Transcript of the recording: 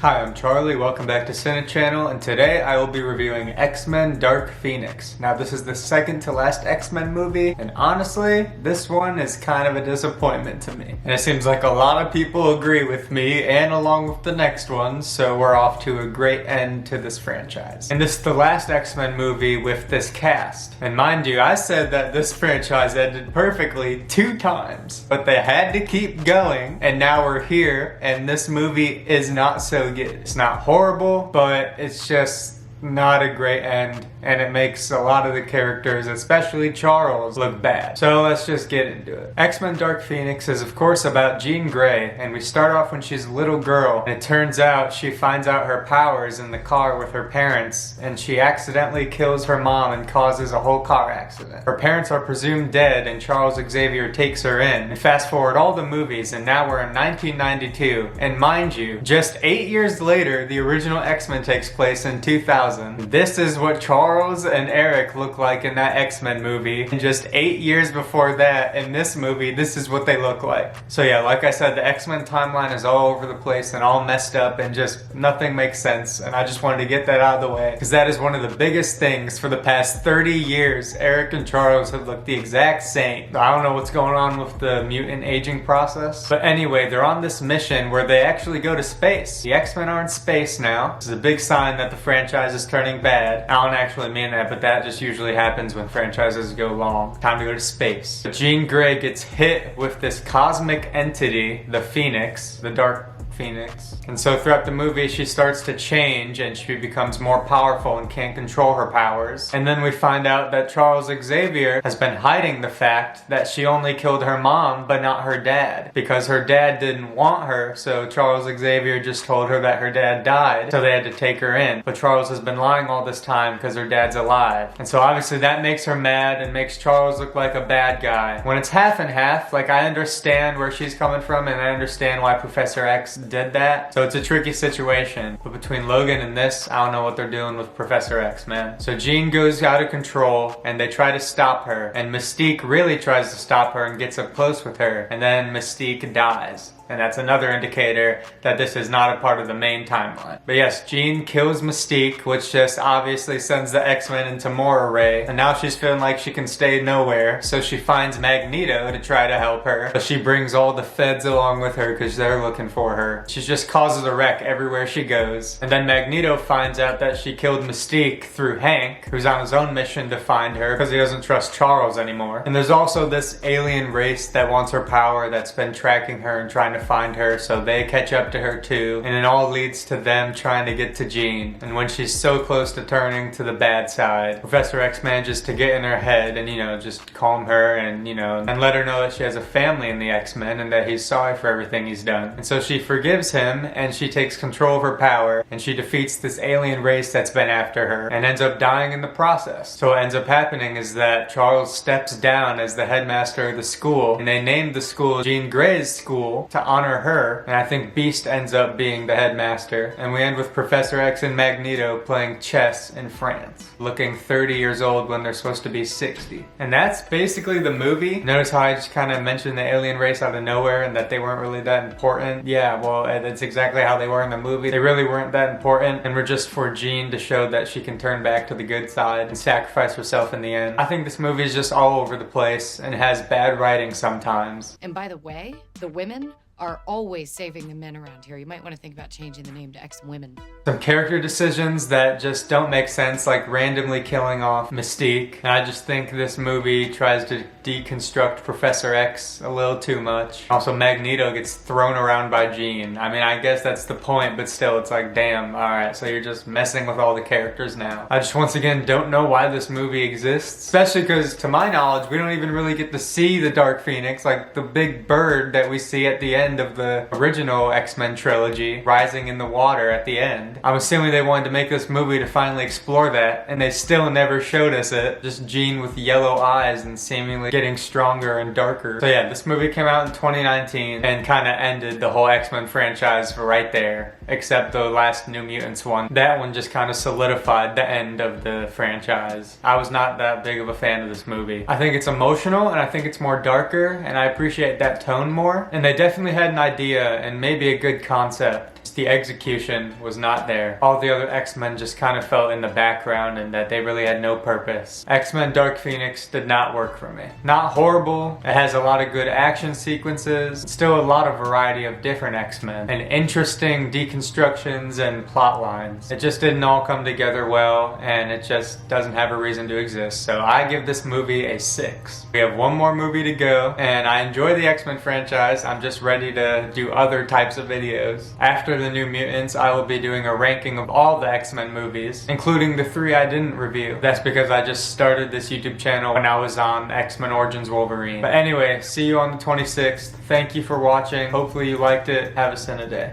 Hi, I'm Charlie, welcome back to Cine Channel, and today I will be reviewing X-Men Dark Phoenix. Now this is the second to last X-Men movie, and honestly, this one is kind of a disappointment to me. And it seems like a lot of people agree with me, and along with the next one, so we're off to a great end to this franchise. And this is the last X-Men movie with this cast. And mind you, I said that this franchise ended perfectly 2 times, but they had to keep going, and now we're here, and this movie is not so good. It's not horrible, but it's just not a great end, and it makes a lot of the characters, especially Charles, look bad. So let's just get into it. X-Men Dark Phoenix is of course about Jean Grey, and we start off when she's a little girl, and it turns out she finds out her powers in the car with her parents, and she accidentally kills her mom and causes a whole car accident. Her parents are presumed dead, and Charles Xavier takes her in. And fast forward all the movies, and now we're in 1992, and mind you, just 8 years later, the original X-Men takes place in 2000. This is what Charles and Eric look like in that X-Men movie. And just 8 years before that, in this movie, this is what they look like. So yeah, like I said, the X-Men timeline is all over the place and all messed up and just nothing makes sense. And I just wanted to get that out of the way because that is one of the biggest things for the past 30 years. Eric and Charles have looked the exact same. I don't know what's going on with the mutant aging process. But anyway, they're on this mission where they actually go to space. The X-Men are in space now. This is a big sign that the franchise is turning bad. I don't actually mean that, but that just usually happens when franchises go long. Time to go to space. But Jean Grey gets hit with this cosmic entity, the Phoenix, the Dark Phoenix. And so throughout the movie she starts to change and she becomes more powerful and can't control her powers. And then we find out that Charles Xavier has been hiding the fact that she only killed her mom but not her dad, because her dad didn't want her, so Charles Xavier just told her that her dad died, so they had to take her in. But Charles has been lying all this time because her dad's alive. And so obviously that makes her mad and makes Charles look like a bad guy. When it's half and half, like I understand where she's coming from and I understand why Professor X did that. So it's a tricky situation. But between Logan and this, I don't know what they're doing with Professor X, man. So Jean goes out of control and they try to stop her. And Mystique really tries to stop her and gets up close with her. And then Mystique dies. And that's another indicator that this is not a part of the main timeline. But yes, Jean kills Mystique, which just obviously sends the X-Men into more array. And now she's feeling like she can stay nowhere, so she finds Magneto to try to help her. But she brings all the feds along with her because they're looking for her. She just causes a wreck everywhere she goes. And then Magneto finds out that she killed Mystique through Hank, who's on his own mission to find her because he doesn't trust Charles anymore. And there's also this alien race that wants her power that's been tracking her and trying to find her, so they catch up to her too, and it all leads to them trying to get to Jean. And when she's so close to turning to the bad side, Professor X manages to get in her head and, just calm her and, and let her know that she has a family in the X-Men and that he's sorry for everything he's done. And so she forgives him and she takes control of her power and she defeats this alien race that's been after her and ends up dying in the process. So what ends up happening is that Charles steps down as the headmaster of the school, and they named the school Jean Grey's school to honor her, and I think Beast ends up being the headmaster. And we end with Professor X and Magneto playing chess in France, looking 30 years old when they're supposed to be 60. And that's basically the movie. Notice how I just kind of mentioned the alien race out of nowhere and that they weren't really that important? Yeah, well, that's exactly how they were in the movie. They really weren't that important and were just for Jean to show that she can turn back to the good side and sacrifice herself in the end. I think this movie is just all over the place and has bad writing sometimes. And by the way, the women are always saving the men around here. You might want to think about changing the name to X-Women. Some character decisions that just don't make sense, like randomly killing off Mystique. And I just think this movie tries to deconstruct Professor X a little too much. Also, Magneto gets thrown around by Jean. I mean, I guess that's the point, but still, it's like, damn, alright, so you're just messing with all the characters now. I just, once again, don't know why this movie exists. Especially because, to my knowledge, we don't even really get to see the Dark Phoenix, like the big bird that we see at the end of the original X-Men trilogy, rising in the water at the end. I'm assuming they wanted to make this movie to finally explore that, and they still never showed us it. Just Jean with yellow eyes and seemingly getting stronger and darker. So yeah, this movie came out in 2019 and kind of ended the whole X-Men franchise right there, except the last New Mutants one. That one just kind of solidified the end of the franchise. I was not that big of a fan of this movie. I think it's emotional and I think it's more darker, and I appreciate that tone more. And they definitely had an idea and maybe a good concept. The execution was not there. All the other X-Men just kind of felt in the background and that they really had no purpose. X-Men Dark Phoenix did not work for me. Not horrible. It has a lot of good action sequences. Still a lot of variety of different X-Men and interesting deconstructions and plot lines. It just didn't all come together well, and it just doesn't have a reason to exist. So I give this movie a 6. We have one more movie to go, and I enjoy the X-Men franchise. I'm just ready to do other types of videos. After the New Mutants, I will be doing a ranking of all the X-Men movies, including the 3 I didn't review. That's because I just started this YouTube channel when I was on X-Men Origins Wolverine. But anyway, see you on the 26th. Thank you for watching. Hopefully you liked it. Have a Cine day.